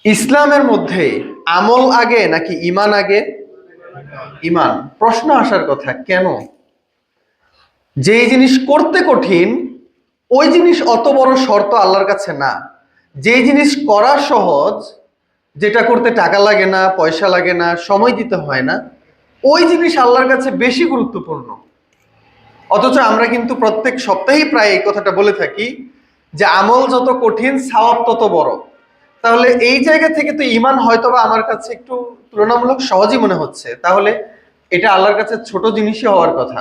ইসলামের মধ্যে আমল আগে নাকি ঈমান আগে? ঈমান। প্রশ্ন আসার কথা, কেন? যেই জিনিস করতে কঠিন ওই জিনিস অত বড় শর্ত আল্লাহর কাছে না। যেই জিনিস করা সহজ, যেটা করতে টাকা লাগে না, পয়সা লাগে না, সময় দিতে হয় না, ওই জিনিস আল্লাহর কাছে বেশি গুরুত্বপূর্ণ। অথচ আমরা কিন্তু প্রত্যেক সপ্তাহেই প্রায় এই কথাটা বলে থাকি যে আমল যত কঠিন সওয়াব তত বড়। তাহলে এই জায়গা থেকে তো ঈমান হয়তোবা আমার কাছে একটু তুলনামূলক সহজই মনে হচ্ছে, তাহলে এটা আল্লাহর কাছে ছোট জিনিসই হওয়ার কথা।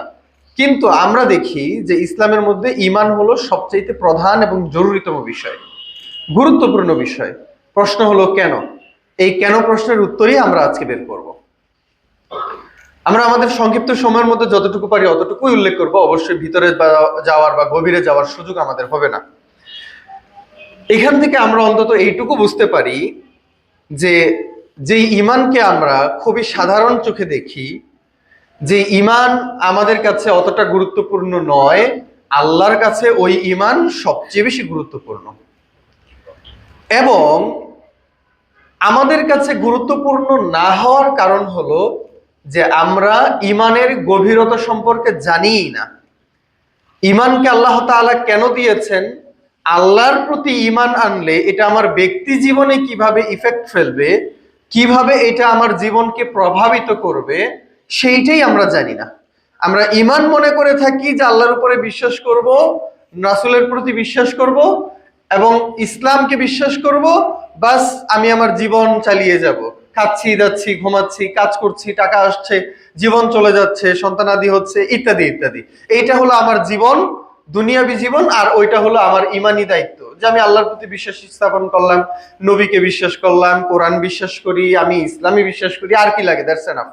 কিন্তু আমরা দেখি যে ইসলামের মধ্যে ঈমান হলো সবচেয়ে প্রধান এবং জরুরিতম বিষয়, গুরুত্বপূর্ণ বিষয়। প্রশ্ন হলো কেন? এই কেন প্রশ্নের উত্তরই আমরা আজকে বের করব। আমরা আমাদের সংক্ষিপ্ত সময়ের মধ্যে যতটুকু পারি অতটুকুই উল্লেখ করব, অবশ্যই ভিতরে যাওয়ার বা গভীরে যাওয়ার সুযোগ আমাদের হবে না। এখান থেকে আমরা অন্তত এইটুকু বুঝতে পারি যে যেই ঈমানকে আমরা খুবই সাধারণ চোখে দেখি, যে ঈমান আমাদের কাছে অতটা গুরুত্বপূর্ণ নয়, আল্লাহর কাছে ওই ঈমান সবচেয়ে বেশি গুরুত্বপূর্ণ। এবং আমাদের কাছে গুরুত্বপূর্ণ না হওয়ার কারণ হলো যে আমরা ঈমানের গভীরতা সম্পর্কে জানিই না। ঈমানকে আল্লাহ তাআলা কেন দিয়েছেন, আল্লাহর প্রতি ঈমান আনলে এটা আমার ব্যক্তি জীবনে কিভাবে ইফেক্ট ফেলবে, কিভাবে এটা আমার জীবনকে প্রভাবিত করবে, সেইটাই আমরা জানি না। আমরা ঈমান মনে করে থাকি যে আল্লাহর উপরে বিশ্বাস করব, রাসূলের প্রতি বিশ্বাস করব এবং ইসলামকে বিশ্বাস করব, বাস আমি আমার জীবন চালিয়ে যাব। খাচ্ছি, যাচ্ছি, ঘুমাচ্ছি, কাজ করছি, টাকা আসছে, জীবন চলে যাচ্ছে, সন্তানাদি হচ্ছে, ইত্যাদি ইত্যাদি। এইটা হলো আমার জীবন, দুনিয়াবী জীবন। আর ওইটা হলো আমার ঈমানি দায়িত্ব, যে আমি আল্লাহর প্রতি বিশ্বাস স্থাপন করলাম, নবীকে বিশ্বাস করলাম, কোরআন বিশ্বাস করি, আমি ইসলামী বিশ্বাস করি, আর কি লাগে? That's enough.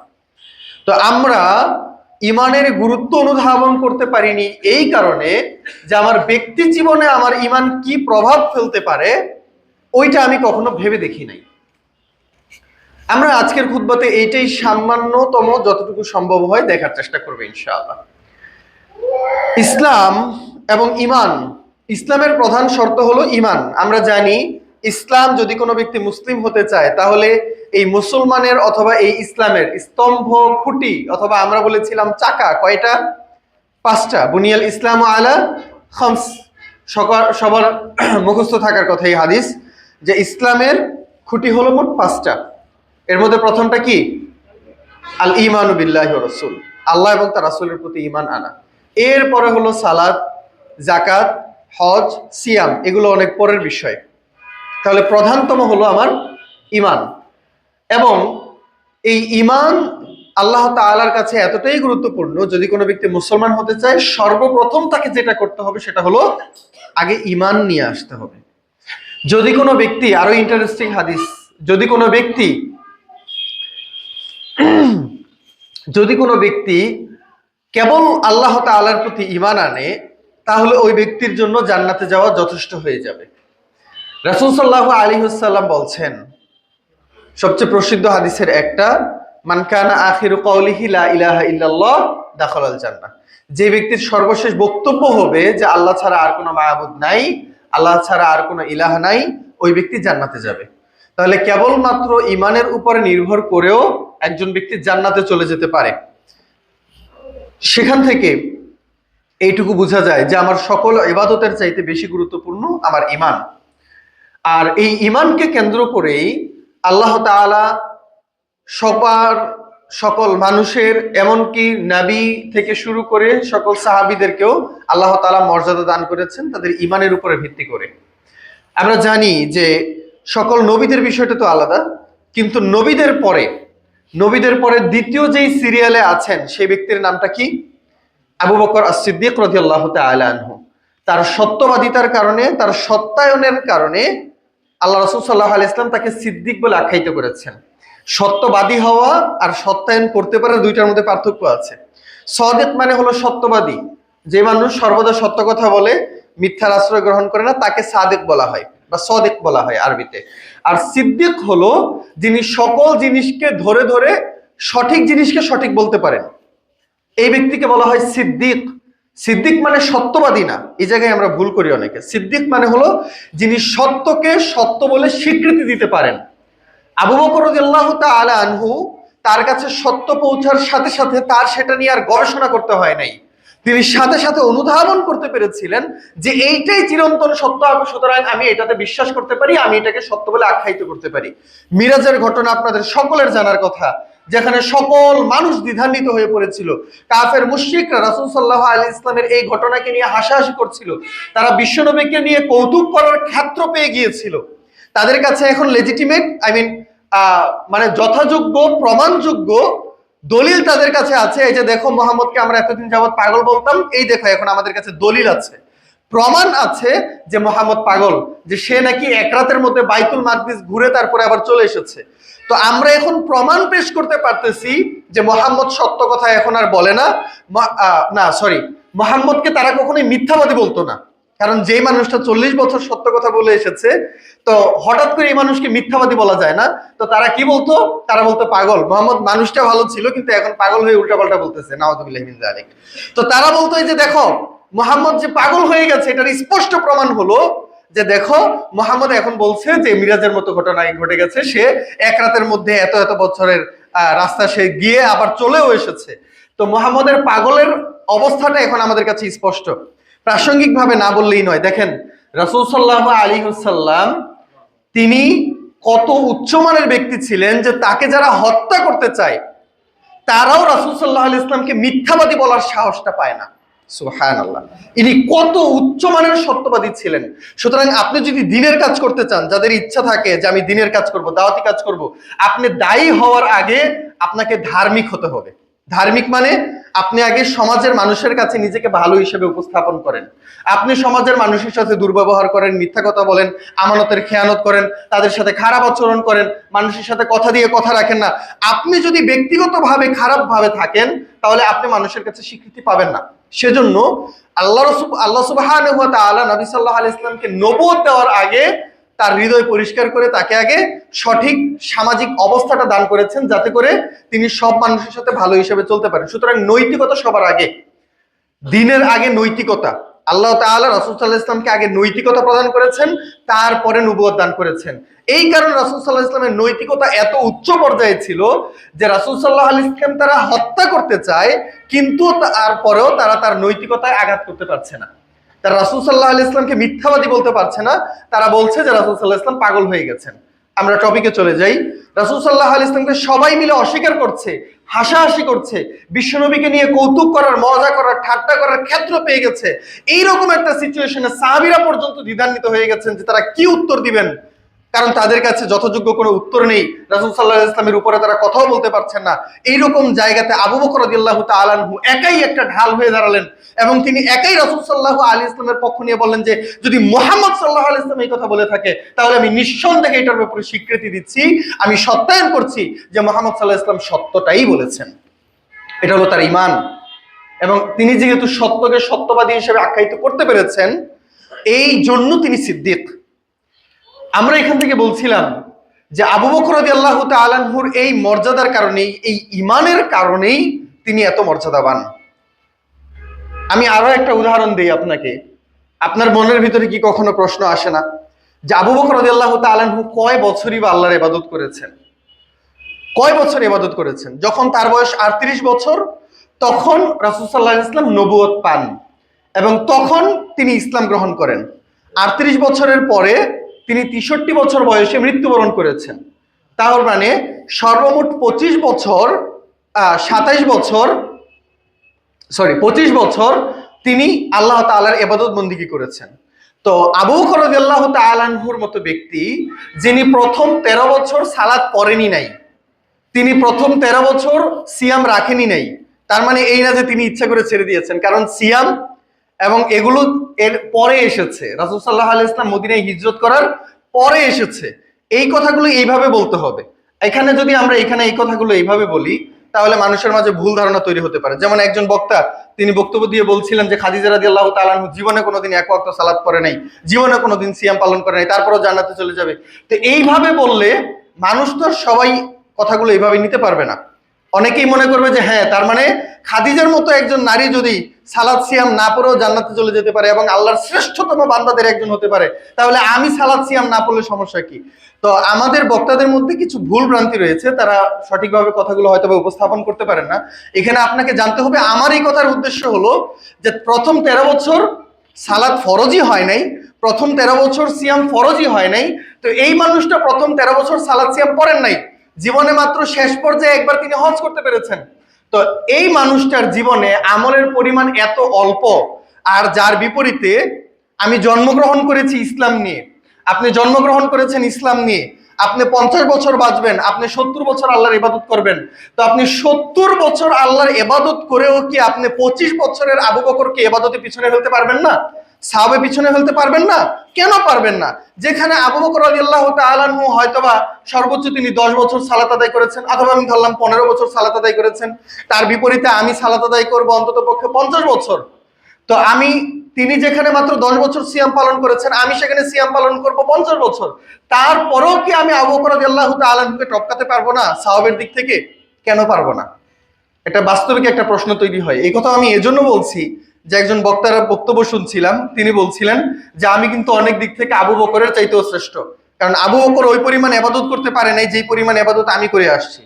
তো আমরা ঈমানের গুরুত্ব অনুধাবন করতে পারিনি এই কারণে যে আমার ব্যক্তি জীবনে আমার ঈমান কি প্রভাব ফেলতে পারে ওইটা আমি কখনো ভেবে দেখি নাই। আমরা আজকের খুতবাতে এইটাই সামান্যতম যতটুকু সম্ভব হয় দেখার চেষ্টা করবো ইনশাআল্লাহ। ইসলাম এবং ঈমান, ইসলামের প্রধান শর্ত হলো ঈমান। আমরা জানি ইসলাম, যদি কোনো ব্যক্তি মুসলিম হতে চায় তাহলে এই মুসলমানের অথবা এই ইসলামের স্তম্ভ, খুঁটি, অথবা আমরা বলেছিলাম চাকা কয়টা? পাঁচটা। বুনিয়াল ইসলাম আলা খামস, সবার মুখস্থ থাকার কথা এই হাদিস, যে ইসলামের খুঁটি হলো মোট পাঁচটা। এর মধ্যে প্রথমটা কি? আল ঈমানু বিল্লাহি ওয়া রাসূল, আল্লাহ এবং তার রাসূলের প্রতি ঈমান আনা। এরপরে হলো সালাত, যাকাত, হজ, সিয়াম, এগুলো অনেক পরের বিষয়। তাহলে প্রধানতম হলো আমার ঈমান। এবং এই ঈমান আল্লাহ তাআলার কাছে এতটাই গুরুত্বপূর্ণ, যদি কোনো ব্যক্তি মুসলমান হতে চায় সর্বপ্রথম তাকে যেটা করতে হবে সেটা হলো আগে ঈমান নিয়ে আসতে হবে। যদি কোনো ব্যক্তি, আরো ইন্টারেস্টিং হাদিস, যদি কোনো ব্যক্তি কেবল আল্লাহ তাআলার প্রতি ঈমান আনে তাহলে ওই ব্যক্তির জন্য জান্নাতে যাওয়া যথেষ্ট হয়ে যাবে। রাসূল সাল্লাল্লাহু আলাইহি ওয়াসাল্লাম বলছেন, সবচেয়ে প্রসিদ্ধ হাদিসের একটা, মান কানা আখিরু কওলিহি লা ইলাহা ইল্লাল্লাহ দাখালাল জান্নাহ, যে ব্যক্তির সর্বশেষ বক্তব্য হবে যে আল্লাহ ছাড়া আর কোনো মাবুদ নাই, আল্লাহ ছাড়া আর কোনো ইলাহ নাই, ওই ব্যক্তি জান্নাতে যাবে। তাহলে কেবলমাত্র ঈমানের উপরে নির্ভর করেও একজন ব্যক্তি জান্নাতে চলে যেতে পারে। সেখান থেকে এইটুকু বোঝা যায় যে আমার সকল ইবাদতের চাইতে বেশি গুরুত্বপূর্ণ আমার ঈমান। আর এই ঈমানকে কেন্দ্র করেই আল্লাহ তাআলা সকল মানুষের, এমনকি নবী থেকে শুরু করে সকল সাহাবীদেরকেও আল্লাহ তাআলা মর্যাদা দান করেছেন তাদের ঈমানের উপরে ভিত্তি করে। আমরা জানি যে সকল নবীদের বিষয়টা তো আলাদা, কিন্তু নবীদের পরে দ্বিতীয় যেই সিরিয়ালে আছেন সেই ব্যক্তির নামটা কি? আবু বকর as-সিদ্দিক রাদিয়াল্লাহু তাআলা আনহু। তার সত্যবাদিতার কারণে, তার সত্যায়নের কারণে আল্লাহ রাসূল সাল্লাল্লাহু আলাইহি ওয়াসাল্লাম তাকে সিদ্দিক বলে আখ্যায়িত করেছেন। সত্যবাদী হওয়া আর সত্যায়ন করতে পারা, দুইটার মধ্যে পার্থক্য আছে। সাদিক মানে হলো সত্যবাদী, যে মানুষ সর্বদা সত্য কথা বলে, মিথ্যার আশ্রয় গ্রহণ করে না, তাকে সাদিক বলা হয় বা সাদিক বলা হয় আরবিতে। আর সিদ্দিক হলো যিনি সকল জিনিসকে ধরে ধরে সঠিক জিনিসকে সঠিক বলতে পারেন, এই ব্যক্তিকে বলা হয় সিদ্দিক। সিদ্দিক মানে সত্যবাদী না, এই জায়গায় আমরা ভুল করি অনেকে। সিদ্দিক মানে হলো যিনি সত্যকে সত্য বলে স্বীকৃতি দিতে পারেন, আবু বকর রাদিয়াল্লাহু তাআলা আনহু তার কাছে সত্য পৌঁছার সাথে সাথে তার সেটা নিয়ে আর গবেষণা করতে হয় নাই। তিনি সাথে সাথে অনুধাবন করতে পেরেছিলেন যে এইটাই চিরন্তন সত্য, সুতরাং আমি এটাতে বিশ্বাস করতে পারি, আমি এটাকে সত্য বলে আখ্যায়িত করতে পারি। মিরাজের ঘটনা আপনাদের সকলের জানার কথা, যেখানে সকল মানুষ দ্বিধান্বিত হয়ে পড়েছিল। কাফের মুশরিকরা রাসূল সাল্লাল্লাহু আলাইহি ইসলামের এই ঘটনাকে নিয়ে হাসাহাসি করছিল। তারা বিশ্বনবীকে নিয়ে কৌতুক করার ক্ষেত্র পেয়ে গিয়েছিল। তাদের কাছে এখন লেজিটিমেট, মানে যথাযোগ্য প্রমাণযোগ্য দলিল তাদের কাছে আছে। এই যে দেখো, মোহাম্মদকে আমরা এতদিন যাবত পাগল বলতাম, এই দেখো এখন আমাদের কাছে দলিল আছে, প্রমাণ আছে যে মোহাম্মদ পাগল, যে সে নাকি এক রাতের মধ্যে বাইতুল মাকদিস ঘুরে তারপরে আবার চলে এসেছে। তো আমরা এখন প্রমাণ পেশ করতে পারতেছি যে মোহাম্মদ সত্য কথা এখন আর বলে না। মোহাম্মদকে তারা কখনোই মিথ্যাবাদী বলতো না, কারণ যেই মানুষটা 40 বছর সত্য কথা বলে এসেছে, তো হঠাৎ করে এই মানুষকে মিথ্যাবাদী বলা যায় না। তো তারা কি বলতো? তারা বলতো পাগল। মোহাম্মদ মানুষটা ভালো ছিল, কিন্তু এখন পাগল হয়ে উল্টাপাল্টা বলতেছে, নাউযুবিল্লাহি মিন যালিক। তো তারা বলতো এই যে দেখো, মোহাম্মদ যে পাগল হয়ে গেছে এটার স্পষ্ট প্রমাণ হলো যে দেখো, মোহাম্মদ এখন বলছে যে মিরাজের মতো ঘটনা ঘটে গেছে, সে এক রাতের মধ্যে এত এত বছরের রাস্তা সে গিয়ে আবার চলেও এসেছে। তো মোহাম্মদের পাগলের অবস্থাটা এখন আমাদের কাছে স্পষ্ট। প্রাসঙ্গিক ভাবে না বললেই নয়, দেখেন রাসূল সাল্লাল্লাহু আলাইহি ওয়াসাল্লাম তিনি কত উচ্চমানের ব্যক্তি ছিলেন যে তাকে যারা হত্যা করতে চায় তারাও রাসূল সাল্লাল্লাহু আলাইহি ওয়াসাল্লামকে মিথ্যাবাদী বলার সাহসটা পায় না। সুবহানাল্লাহ, ইনি কত উচ্চমানের সত্যবাদী ছিলেন। সুতরাং আপনি যদি দ্বীনের কাজ করতে চান, যাদের ইচ্ছা থাকে যে আমি দ্বীনের কাজ করব, দাওয়াতি কাজ করব, আপনি দায়ী হওয়ার আগে আপনাকে ধার্মিক হতে হবে। ধার্মিক মানে আপনি আগে সমাজের মানুষের কাছে নিজেকে ভালো হিসেবে উপস্থাপন করেন। আপনি সমাজের মানুষের সাথে দুর্ব্যবহার করেন, মিথ্যা কথা বলেন, আমানতের খেয়ানত করেন, তাদের সাথে খারাপ আচরণ করেন, মানুষের সাথে কথা দিয়ে কথা রাখেন না। আপনি যদি ব্যক্তিগতভাবে খারাপ ভাবে থাকেন তাহলে আপনি মানুষের কাছে স্বীকৃতি পাবেন না। সেজন্য আল্লাহ সুবহানাহু ওয়া তাআলা নবী সাল্লাল্লাহু আলাইহি ওয়াসাল্লামকে নবুয়ত দেওয়ার আগে তার হৃদয় পরিষ্কার করে তাকে আগে সঠিক সামাজিক অবস্থাটা দান করেছেন, যাতে করে তিনি সব মানুষের সাথে ভালো হিসেবে চলতে পারেন। সুতরাং নৈতিকতা সবার আগে, দ্বীনের আগে নৈতিকতা। আল্লাহ তাআলা রাসূল সাল্লাল্লাহু আলাইহি ওয়াসাল্লামকে আগে নৈতিকতা প্রদান করেছেন, তারপরে নবুয়ত দান করেছেন। এই কারণে রাসূল সাল্লাল্লাহু আলাইহি ওয়াসাল্লামের নৈতিকতা এত উচ্চ পর্যায়ে ছিল যে রাসূল সাল্লাল্লাহু আলাইহি ওয়াসাল্লাম তারা হত্যা করতে চায়, কিন্তু তারপরেও তারা তার নৈতিকতায় আঘাত করতে পারছে না। তারা রাসূল সাল্লাল্লাহু আলাইহি ওয়াসাল্লামকে মিথ্যাবাদী বলতে পারছে না, তারা বলছে যে রাসূল সাল্লাল্লাহু আলাইহি ওয়াসাল্লাম পাগল হয়ে গেছেন। আমরা টপিকে চলে যাই। রাসূল সাল্লাল্লাহু আলাইহি ওয়াসাল্লামকে সবাই মিলে অস্বীকার করছে, হাসাহাসি করছে, বিশ্বনবীকে নিয়ে কৌতুক করার, মজা করার, ঠাট্টা করার ক্ষেত্র পেয়ে গেছে। এইরকম একটা সিচুয়েশনে সাহাবীরা পর্যন্ত দ্বিধান্বিত হয়ে গেছেন যে তারা কি উত্তর দিবেন, কারণ তাদের কাছে যথাযোগ্য কোনো উত্তর নেই। রাসূল সাল্লাল্লাহু আলাইহি ওয়াসাল্লামের উপরে তারা কথাও বলতে পারছেন না। এইরকম জায়গাতে আবু বকর রাদিয়াল্লাহু তাআলা আনহু একাই একটা ঢাল হয়ে দাঁড়ালেন এবং তিনি একাই রাসূল সাল্লাল্লাহু আলাইহি ওয়াসাল্লামের পক্ষ নিয়ে বললেন যে যদি মুহাম্মদ সাল্লাল্লাহু আলাইহি ওয়াসাল্লাম এই কথা বলে থাকে তাহলে আমি নিঃসন্দেহে এটার ব্যাপারে স্বীকৃতি দিচ্ছি, আমি সত্যায়ন করছি যে মুহাম্মদ সাল্লাল্লাহু আলাইহি ওয়াসাল্লাম সত্যটাই বলেছেন। এটা হলো তার ঈমান। এবং তিনি যেহেতু সত্যকে সত্যবাদী হিসেবে আখ্যায়িত করতে পেরেছেন, এই জন্য তিনি সিদ্দিক। আমরা এখান থেকে বলছিলাম যে আবু বকর রাদিয়াল্লাহু তাআলা আনহুর এই মর্যাদার কারণেই, এই ঈমানের কারণেই তিনি এত মর্যাদাবান। আমি আরো একটা উদাহরণ দেই আপনাকে। আপনার মনের ভিতরে কি কখনো প্রশ্ন আসে না যে আবু বকর রাদিয়াল্লাহু তাআলা আনহু কয় বছরই বা আল্লাহর ইবাদত করেছেন? কয় বছর ইবাদত করেছেন? যখন তার বয়স 38 বছর তখন রাসূল সাল্লাল্লাহু আলাইহি ওয়াসাল্লাম নবুয়ত পান এবং তখন তিনি ইসলাম গ্রহণ করেন। 38 বছরের পরে তিনি 63 বছর বয়সে মৃত্যুবরণ করেছেন। তার মানে সর্বমোট 25 বছর তিনি আল্লাহ তাআলার ইবাদত বন্দেগী করেছেন। তো আবু বকর রাদিয়াল্লাহু তাআলা আনহুর মতো ব্যক্তি, যিনি প্রথম 13 বছর সালাত পড়েনি নাই, তিনি প্রথম 13 বছর সিয়াম রাখেনি নাই, তার মানে এই না যে তিনি ইচ্ছা করে ছেড়ে দিয়েছেন, কারণ সিয়াম এবং এগুলো এর পরে এসেছে। রাসূল সাল্লাল্লাহু আলাইহি ওয়াসাল্লাম মদিনায় হিজরত করার পরে এসেছে। এই কথাগুলো এইভাবে বলতে হবে। এখানে যদি আমরা এই কথাগুলো এইভাবে বলি তাহলে মানুষের মাঝে ভুল ধারণা তৈরি হতে পারে। যেমন একজন বক্তা, তিনি বক্তব্য দিয়ে বলছিলেন যে খাদিজা রাদিয়াল্লাহু তাআলা আনহা জীবনে কোনোদিন এক ওয়াক্ত সালাত পড়ে নাই, জীবনে কোনোদিন সিয়াম পালন করে নাই, তারপরেও জান্নাতে চলে যাবে। তো এইভাবে বললে মানুষ তো সবাই কথাগুলো এইভাবে নিতে পারবে না। অনেকেই মনে করবে যে হ্যাঁ, তার মানে খাদিজার মতো একজন নারী যদি সালাত সিয়াম না পড়েও জান্নাতে চলে যেতে পারে এবং আল্লাহর শ্রেষ্ঠতম বান্দাদের একজন হতে পারে, তাহলে আমি সালাত সিয়াম না পড়লে সমস্যা কি? তো আমাদের বক্তাদের মধ্যে কিছু ভুল ভ্রান্তি রয়েছে, তারা সঠিকভাবে কথাগুলো হয়তো উপস্থাপন করতে পারেন না। এখানে আপনাকে জানতে হবে, আমার এই কথার উদ্দেশ্য হলো যে প্রথম 13 বছর সালাত ফরজই হয় নাই, প্রথম 13 বছর সিয়াম ফরজই হয় নাই, তো এই মানুষটা প্রথম 13 বছর সালাত সিয়াম পড়েন নাই, জীবনে মাত্র শেষ পর্যায়ে একবার তিনি হজ করতে পেরেছেন। তো এই মানুষটার জীবনে আমলের পরিমাণ এত অল্প, আর যার বিপরীতে আমি জন্মগ্রহণ করেছি ইসলাম নিয়ে, আপনি জন্মগ্রহণ করেছেন ইসলাম নিয়ে, আপনি 50 বছর বাঁচবেন, আপনি 70 বছর আল্লাহর ইবাদত করবেন, তো আপনি 70 বছর আল্লাহর ইবাদত করেও কি আপনি 25 বছরের আবু বকরকে ইবাদতে পিছনে ফেলতে পারবেন না? সাহাবে পিছনে ফেলতে পারবেন না? কেন পারবেন না? যেখানে আবু বকর রাদিয়াল্লাহু তাআলা আনহু হয়তোবা সর্বোচ্চ তিনি 10 বছর সালাত আদায় করেছেন, অথবা আমি ধরলাম 15 বছর সালাত আদায় করেছেন, তার বিপরীতে আমি সালাত আদায় করব অন্তত পক্ষে 50 বছর। তো তিনি যেখানে মাত্র 10 বছর সিয়াম পালন করেছেন, আমি সেখানে সিয়াম পালন করব 50 বছর। তারপরেও কি আমি আবু বকর রাদিয়াল্লাহু তাআলা আনহুকে টপকাতে পারবো না সাহাবের দিক থেকে? কেন পারবো না? এটা বাস্তবিক একটা প্রশ্ন তৈরি হয়। এই কথা আমি এজন্য বলছি যে একজন বক্তার বক্তব্য শুনছিলাম, তিনি বলছিলেন যে আমি কিন্তু অনেক দিক থেকে আবু বকরের চাইতেও শ্রেষ্ঠ, কারণ আবু বকর ওই পরিমাণ ইবাদত করতে পারে নাই যেই পরিমাণ ইবাদত আমি করে আসছি।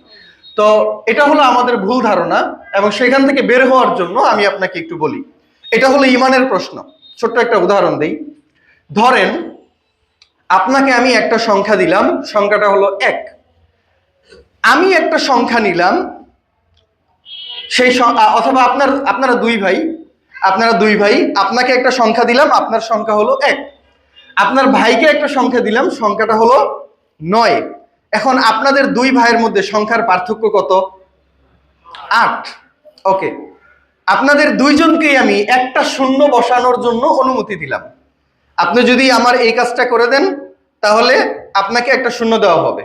তো এটা হলো আমাদের ভুল ধারণা, এবং সেখান থেকে বের হওয়ার জন্য আমি আপনাকে একটু বলি। এটা হলো ইমানের প্রশ্ন। ছোট্ট একটা উদাহরণ দেই। ধরেন আপনাকে আমি একটা সংখ্যা দিলাম, সংখ্যাটা হলো 1। আমি একটা সংখ্যা নিলাম, সেই অথবা আপনারা দুই ভাই, আপনাকে একটা সংখ্যা দিলাম, আপনার সংখ্যা হলো 1। আপনার ভাইকে একটা সংখ্যা দিলাম, সংখ্যাটা হলো 9। এখন আপনাদের দুই ভাইয়ের মধ্যে সংখ্যার পার্থক্য কত? 8। ওকে, আপনাদের দুইজনকেই আমি একটা শূন্য বসানোর জন্য অনুমতি দিলাম। আপনি যদি আমার এই কাজটা করে দেন, তাহলে আপনাকে একটা শূন্য দেওয়া হবে।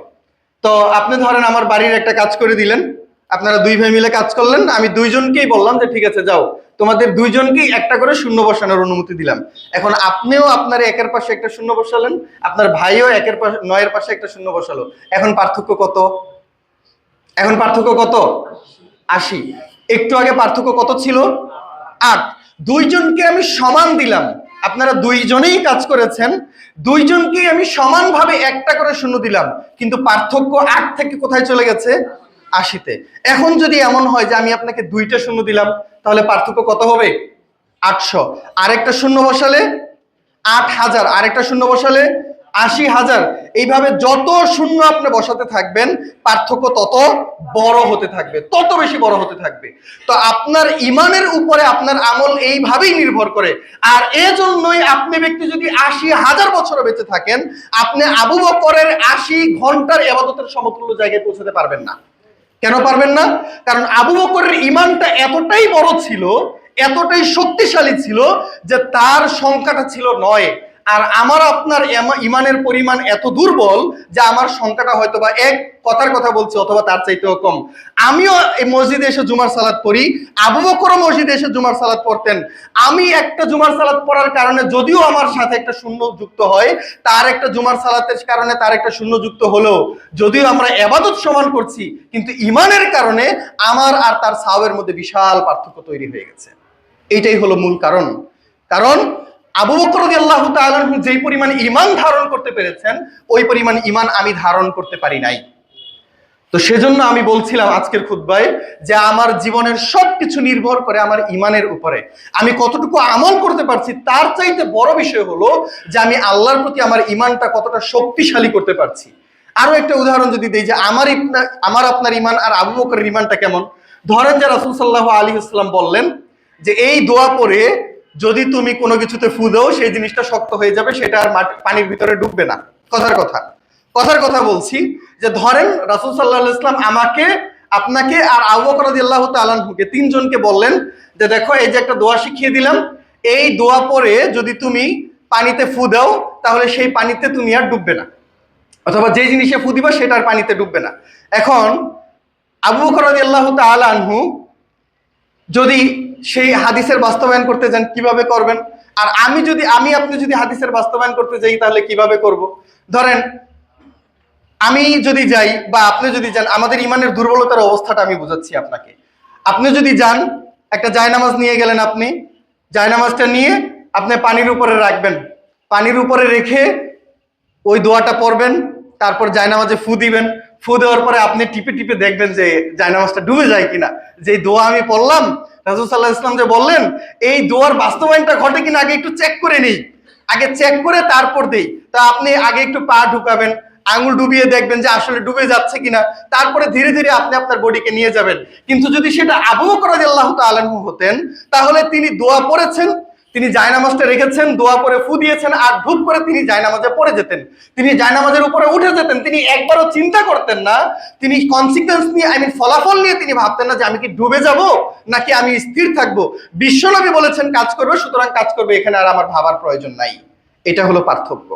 তো আপনি ধরেন আমার বাড়ির একটা কাজ করে দিলেন, আপনারা দুই ভাই মিলে কাজ করলেন, আমি দুইজনকেই বললাম যে ঠিক আছে যাও, তোমাদের দুইজনকেই একটা করে শূন্য বসানোর অনুমতি দিলাম। এখন আপনিও আপনার 1-এর পাশে একটা শূন্য বসালেন, আপনার ভাইও 1-এর পাশে 9-এর পাশে একটা শূন্য বসালো। এখন পার্থক্য কত? 80। একটু আগে পার্থক্য কত ছিল? 8। দুইজনকে আমি সমান দিলাম, আপনারা দুইজনেই কাজ করেছেন, দুইজনকেই আমি সমানভাবে একটা করে শূন্য দিলাম, কিন্তু পার্থক্য 8 থেকে কোথায় চলে গেছে? 80-তে। এখন যদি এমন হয় যে আমি আপনাকে 2টা শূন্য দিলাম, তাহলে পার্থক্য কত হবে? 800। আরেকটা শূন্য বসালে 8000, আরেকটা শূন্য বসালে 80,000। এইভাবে যত শূন্য আপনি বসাতে থাকবেন, পার্থক্য তত বড় হতে থাকবে, তত বেশি বড় হতে থাকবে। তো আপনার ইমানের উপরে আপনার আমল এইভাবেই নির্ভর করে। আর এজন্যই আপনি ব্যক্তি যদি 80,000 বছর বেঁচে থাকেন, আপনি আবু বকরের 80 ঘন্টার ইবাদতের সমতুল্য জায়গায় পৌঁছাতে পারবেন না। কেন পারবেন না? কারণ আবু বকরের ইমানটা এতটাই বড় ছিল, এতটাই শক্তিশালী ছিল যে তার সংখ্যাটা ছিল 9, আর আমার আপনার ইমানের পরিমাণ এত দুর্বল যে আমার সংখ্যাটা হয়তো বা 1, কথার কথা বলছি, অথবা তার চাইতেও কম। আমিও এই মসজিদে এসে জুমার সালাত পড়ি, আবু বকরও মসজিদে এসে জুমার সালাত পড়তেন। আমি একটা জুমার সালাত পড়ার কারণে যদিও আমার সাথে একটা শূন্য যুক্ত হয়, তার একটা জুমার সালাতের কারণে তার একটা শূন্য যুক্ত হলো, যদিও আমরা ইবাদত সমান করছি, কিন্তু ইমানের কারণে আমার আর তার সাহাবের মধ্যে বিশাল পার্থক্য তৈরি হয়ে গেছে। এইটাই হলো মূল কারণ। কারণ আবু বকর রাদিয়াল্লাহু তাআলা আনহু যেই পরিমাণ ঈমান ধারণ করতে পেরেছেন, ওই পরিমাণ ঈমান আমি ধারণ করতে পারি নাই। তো সেজন্য আমি বলছিলাম আজকের খুতবায় যে আমার জীবনের সবকিছু নির্ভর করে আমার ঈমানের উপরে। আমি কতটুকু আমল করতে পারছি, তার চাইতে বড় বিষয় হলো যে আমি আল্লাহর প্রতি আমার ঈমানটা কতটা শক্তিশালী করতে পারছি। আরো একটা উদাহরণ যদি দেই যে আমার আপনার ঈমান আর আবু বকরের ঈমানটা কেমন। ধরেন যে রাসূল সাল্লাল্লাহু আলাইহি ওয়াসাল্লাম বললেন যে এই দোয়া পড়ে যদি তুমি কোনো কিছুতে ফু দাও, সেই জিনিসটা শক্ত হয়ে যাবে, সেটা আর পানির ভিতরে ডুববে না। কথার কথা বলছি যে ধরেন রাসূল সাল্লাল্লাহু আলাইহি ওয়াসাল্লাম আমাকে, আপনাকে আর আবু বকর রাদিয়াল্লাহু তাআলা আনহুকে, তিনজনকে বললেন যে দেখো এই যে একটা দোয়া শিখিয়ে দিলাম, এই দোয়া পড়ে যদি তুমি পানিতে ফু দাও, তাহলে সেই পানিতে তুমি আর ডুববে না, অথবা যে জিনিসে ফু দিবা সেটা আর পানিতে ডুববে না। এখন আবু বকর রাদিয়াল্লাহু তাআলা আনহু যদি সেই হাদিসের বাস্তবায়ন করতে যান, কিভাবে করবেন? আর আপনি যদি হাদিসের বাস্তবায়ন করতে যাই, তাহলে কিভাবে করব? ধরেন আমি যদি যাই বা আপনি যদি যান, আমাদের ইমানের দুর্বলতার অবস্থাটা আমি বুঝাচ্ছি আপনাকে। আপনি যদি যান, একটা জায়নামাজ নিয়ে গেলেন, আপনি জায়নামাজটা নিয়ে আপনি পানির উপরে রাখবেন, পানির উপরে রেখে ওই দোয়াটা পড়বেন, তারপর জায়নামাজে ফু দিবেন, ফু দেওয়ার পরে আপনি টিপে টিপে দেখবেন যে জায়নামাজটা ডুবে যায় কিনা। যে দোয়া আমি পড়লাম, রাসূল সাল্লাল্লাহু আলাইহি ওয়াসাল্লাম যে বললেন, এই দোয়ার বাস্তবায়নটা ঘটে কিনা আগে একটু চেক করে নেই, আগে চেক করে তারপর দেই। তা আপনি আগে একটু পা ঢুকাবেন, আঙুল ডুবিয়ে দেখবেন যে আসলে ডুবে যাচ্ছে কিনা, তারপরে ধীরে ধীরে আপনি আপনার বডিকে নিয়ে যাবেন। কিন্তু যদি সেটা আবু বকর রাদিয়াল্লাহু তাআলা আনহু হতেন, তাহলে তিনি দোয়া পড়েছেন, তিনি জায়নামাজটা রেখেছেন, দোয়া করে ফু দিয়েছেন, আর ধূপ করে তিনি জায়নামাজে পড়ে যেতেন, তিনি জায়নামাজের উপরে উঠে যেতেন। তিনি একবারও চিন্তা করতেন না, তিনি কনসিকুয়েন্স নিয়ে, ফলাফল নিয়ে তিনি ভাবতেন না যে আমি কি ডুবে যাব নাকি আমি স্থির থাকবো। বিশ্বনবী বলেছেন কাজ করবে, সুতরাং কাজ করবে, এখানে আর আমার ভাবার প্রয়োজন নাই। এটা হলো পার্থক্য,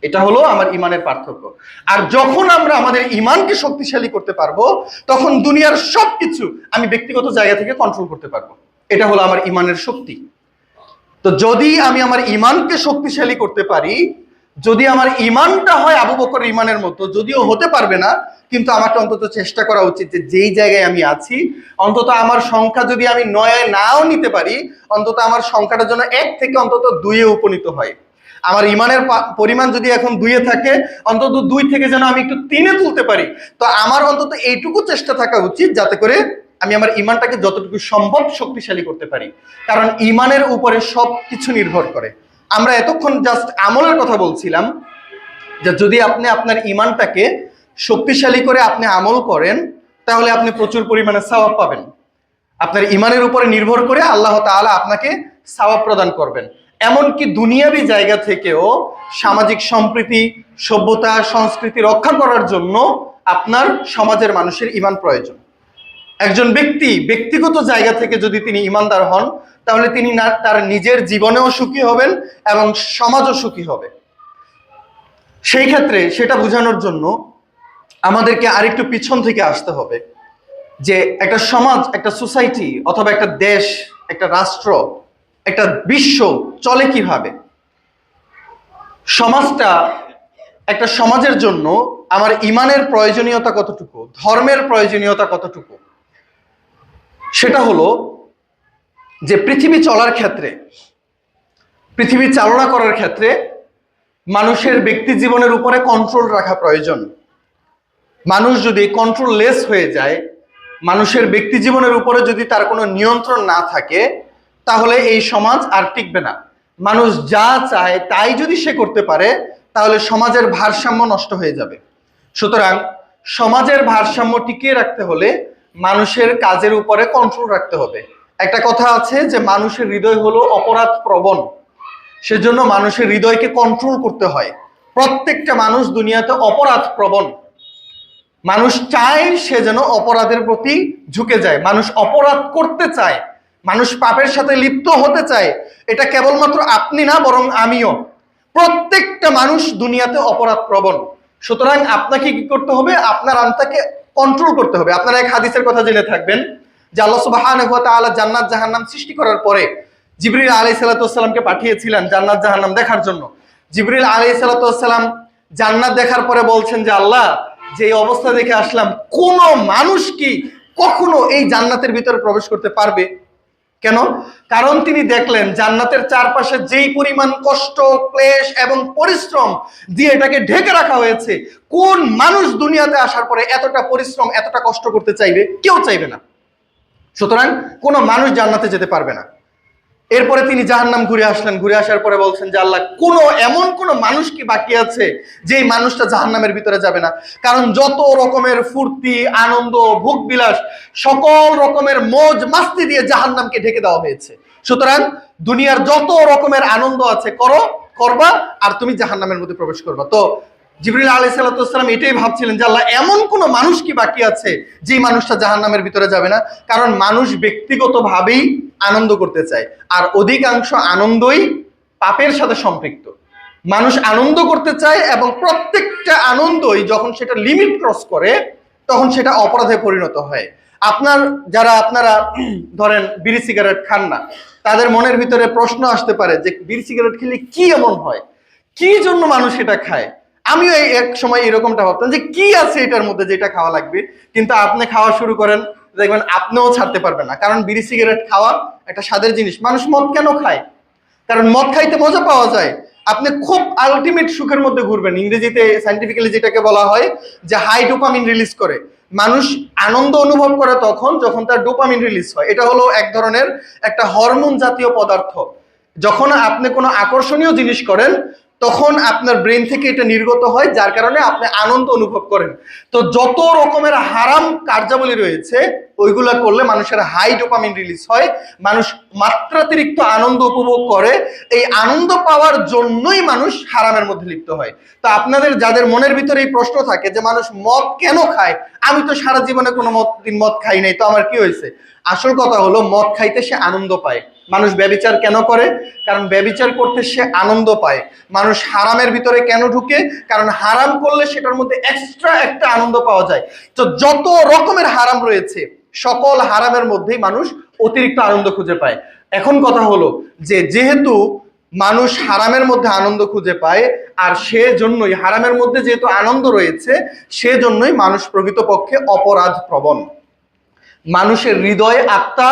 এটা হলো আমার ইমানের পার্থক্য। আর যখন আমরা আমাদের ইমানকে শক্তিশালী করতে পারবো, তখন দুনিয়ার সবকিছু আমি ব্যক্তিগত জায়গা থেকে কন্ট্রোল করতে পারবো। এটা হলো আমার ইমানের শক্তি। তো যদি আমি আমার ইমানকে শক্তিশালী করতে পারি, যদি আমার ইমানটা হয় আবু বকরের ইমানের মতো, যদিও হতে পারবে না, কিন্তু আমাকে অন্তত চেষ্টা করা উচিত যে যেই জায়গায় আমি আছি, অন্তত আমার সংখ্যা যদি আমি 9 নাও নিতে পারি, অন্তত আমার সংখ্যাটা যেন 1 থেকে অন্তত 2-এ উপনীত হয়। আমার ইমানের পরিমাণ যদি এখন 2-এ থাকে, অন্তত 2 থেকে যেন আমি একটু 3-এ তুলতে পারি। তো আমার অন্তত এইটুকু চেষ্টা থাকা উচিত যাতে করে আমি আমার ইমানটাকে যতটুকু সম্ভব শক্তিশালী করতে পারি। কারণ ইমানের উপরে সবকিছু নির্ভর করে। আমরা এতক্ষণ জাস্ট আমলের কথা বলছিলাম, যে যদি আপনি আপনার ইমানটাকে শক্তিশালী করে আপনি আমল করেন, তাহলে আপনি প্রচুর পরিমাণে সওয়াব পাবেন। আপনার ইমানের উপরে নির্ভর করে আল্লাহ তাআলা আপনাকে সওয়াব প্রদান করবেন। এমনকি দুনিয়াবি জায়গা থেকেও সামাজিক সম্প্রীতি, সভ্যতা, সংস্কৃতি রক্ষা করার জন্য আপনার সমাজের মানুষের ইমান প্রয়োজন। একজন ব্যক্তি ব্যক্তিগত জায়গা থেকে যদি তিনি ইমানদার হন, তাহলে তিনি না তার নিজের জীবনেও সুখী হবেন এবং সমাজও সুখী হবে। সেই ক্ষেত্রে সেটা বোঝানোর জন্য আমাদেরকে আরেকটু পিছন থেকে আসতে হবে, যে একটা সমাজ, একটা সোসাইটি অথবা একটা দেশ, একটা রাষ্ট্র, একটা বিশ্ব চলে কিভাবে। সমাজটা, একটা সমাজের জন্য আমার ইমানের প্রয়োজনীয়তা কতটুকু, ধর্মের প্রয়োজনীয়তা কতটুকু, সেটা হলো যে পৃথিবী চলার ক্ষেত্রে, পৃথিবী চালনা করার ক্ষেত্রে মানুষের ব্যক্তি জীবনের উপরে কন্ট্রোল রাখা প্রয়োজন। মানুষ যদি কন্ট্রোললেস হয়ে যায়, মানুষের ব্যক্তি জীবনের উপরে যদি তার কোনো নিয়ন্ত্রণ না থাকে, তাহলে এই সমাজ আর টিকবে না। মানুষ যা চায় তাই যদি সে করতে পারে, তাহলে সমাজের ভারসাম্য নষ্ট হয়ে যাবে। সুতরাং সমাজের ভারসাম্য টিকিয়ে রাখতে হলে মানুষের কাজের উপরে কন্ট্রোল রাখতে হবে। একটা কথা আছে যে মানুষের হৃদয় হলো অপরাধ প্রবণ, সেজন্য মানুষের হৃদয়কে কন্ট্রোল করতে হয়। প্রত্যেকটা মানুষ দুনিয়াতে অপরাধ প্রবণ, মানুষ চায় সে যেন অপরাধের প্রতি ঝুঁকে যায়, মানুষ অপরাধ করতে চায়, মানুষ পাপের সাথে লিপ্ত হতে চায়। এটা কেবলমাত্র আপনি না, বরং আমিও। প্রত্যেকটা মানুষ দুনিয়াতে অপরাধ প্রবণ। সুতরাং আপনাকে কি করতে হবে, আপনার আত্মাকে কন্ট্রোল করতে হবে। আপনারা এক হাদিসের কথা জেনে থাকবেন যে আল্লাহ সুবহানাহু ওয়া তাআলা জান্নাত জাহান্নাম সৃষ্টি করার পরে জিবরিল আলাইহিস সালাতু ওয়াস সালামকে পাঠিয়েছিলেন জান্নাত জাহান্নাম দেখার জন্য। জিবরিল আলাইহিস সালাতু ওয়াস সালাম জান্নাত দেখার পরে বলছেন যে আল্লাহ, যে অবস্থা দেখে আসলাম, কোন মানুষ কি কখনো এই জান্নাতের ভিতরে প্রবেশ করতে পারবে? কেন? কারণ তিনি দেখলেন জান্নাতের চারপাশে যেই পরিমাণ কষ্ট, ক্লেশ এবং পরিশ্রম দিয়ে এটাকে ঢেকে রাখা হয়েছে, কোন মানুষ দুনিয়াতে আসার পরে এতটা পরিশ্রম, এতটা কষ্ট করতে চাইবে? কেউ চাইবে না। সুতরাং কোনো মানুষ জান্নাতে যেতে পারবে না। এরপরে তিনি জাহান্নাম ঘুরে আসলেন, ঘুরে আসার পরে বলছেন যে আল্লাহ, এমন কোন মানুষ কি বাকি আছে যে মানুষটা জাহান্নামের ভিতরে যাবে না? কারণ যত রকমের ফুর্তি, আনন্দ, ভোগ বিলাস, সকল রকমের মজ মাস্তি দিয়ে জাহান্নামকে ঢেকে দেওয়া হয়েছে। সুতরাং দুনিয়ার যত রকমের আনন্দ আছে করবা, আর তুমি জাহান্নামের মধ্যে প্রবেশ করবা। তো জিবরিল আলাইহিস সালাতু ওয়াস সালাম এটাই ভাবছিলেন যে আল্লাহ, এমন কোন মানুষ কি বাকি আছে যে মানুষটা জাহান্নামের ভিতরে যাবে না? কারণ মানুষ ব্যক্তিগতভাবেই আনন্দ করতে চায়, আর অধিকাংশ আনন্দই পাপের সাথে সম্পৃক্ত। মানুষ আনন্দ করতে চায় এবং প্রত্যেকটা আনন্দই যখন সেটা লিমিট ক্রস করে, তখন সেটা অপরাধে পরিণত হয়। আপনারা ধরেন বিড়ি সিগারেট খান না, তাদের মনের ভিতরে প্রশ্ন আসতে পারে যে বিড়ি সিগারেট খেলে কি এমন হয়, কি জন্য মানুষ এটা খায়? আমিও এক সময় এরকমটা ভাবতাম যে কি আছে এটার মধ্যে যেটা খাওয়া লাগবে, কিন্তু আপনি খাওয়া শুরু করেন দেখবেন আপনিও ছাড়তে পারবেন না। কারণ বিড়ি সিগারেট খাওয়া একটা স্বাদের জিনিস। মানুষ মদ কেন খায়? কারণ মদ খাইতে মজা পাওয়া যায়। আপনি খুব আলটিমেট সুখের মধ্যে ঘুরবেন। ইংরেজিতে সাইন্টিফিক্যালি যেটাকে বলা হয় যে হাই ডোপামিন রিলিজ করে। মানুষ আনন্দ অনুভব করে তখন যখন তার ডোপামিন রিলিজ হয়। এটা হলো এক ধরনের একটা হরমোন জাতীয় পদার্থ। যখন আপনি কোনো আকর্ষণীয় জিনিস করেন তখন আপনার ব্রেন থেকে এটা নির্গত হয়, যার কারণে আপনি আনন্দ অনুভব করেন। তো যত রকমের হারাম কার্যাবলী রয়েছে ওইগুলা করলে মানুষের হাই ডোপামিন রিলিজ হয়, মানুষ মাত্রাতিরিক্ত আনন্দ উপভোগ করে। এই আনন্দ পাওয়ার জন্যই মানুষ হারামের মধ্যে লিপ্ত হয়। তো আপনাদের যাদের মনের ভিতরে এই প্রশ্ন থাকে যে মানুষ মদ কেন খায়, আমি তো সারা জীবনে কোনো মদ খাই নাই, তো আমার কি হয়েছে? আসল কথা হলো মদ খাইতে সে আনন্দ পায়। মানুষ ব্যভিচার কেন করে? কারণ ব্যভিচার করতে সে আনন্দ পায়। মানুষ হারামের ভিতরে কেন ঢুকে? কারণ হারাম করলে সেটার মধ্যে এক্সট্রা একটা আনন্দ পাওয়া যায়। তো যত রকমের হারাম রয়েছে সকল হারামের মধ্যেই মানুষ অতিরিক্ত আনন্দ খুঁজে পায়। এখন কথা হলো যে যেহেতু মানুষ হারামের মধ্যে আনন্দ খুঁজে পায়, আর সেজন্যই হারামের মধ্যে যেহেতু আনন্দ রয়েছে সেজন্যই মানুষ প্রকৃতপক্ষে অপরাধ প্রবণ। মানুষের হৃদয় আত্মা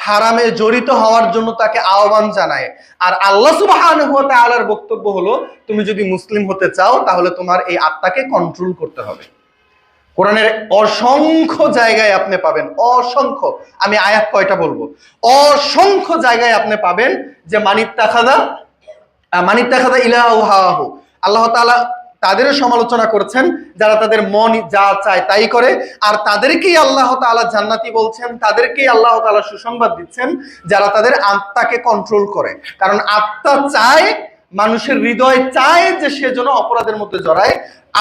হারামে জড়িত হওয়ার জন্য তাকে আহ্বান জানায়। আর আল্লাহ সুবহানাহু ওয়া তাআলার বক্তব্য হলো তুমি যদি মুসলিম হতে চাও তাহলে তোমার এই আত্মাকে কন্ট্রোল করতে হবে। কোরআনের অসংখ্য জায়গায় আপনি পাবেন, অসংখ্য, আমি আয়াত কয়টা বলবো, অসংখ্য জায়গায় আপনি পাবেন যে মানিত্তাখাযা ইলাহু হাওয়াহু, আল্লাহ তাআলা তাদেরও সমালোচনা করেছেন যারা তাদের মন যা চায় তাই করে। আর তাদেরকেই আল্লাহ তাআলা জান্নাতি বলছেন, তাদেরকেই আল্লাহ তাআলা সুসংবাদ দিচ্ছেন যারা তাদের আত্মাকে কন্ট্রোল করে। কারণ আত্মা চায়, মানুষের হৃদয় চায় যে সে যেন অপরাধের মধ্যে জড়ায়।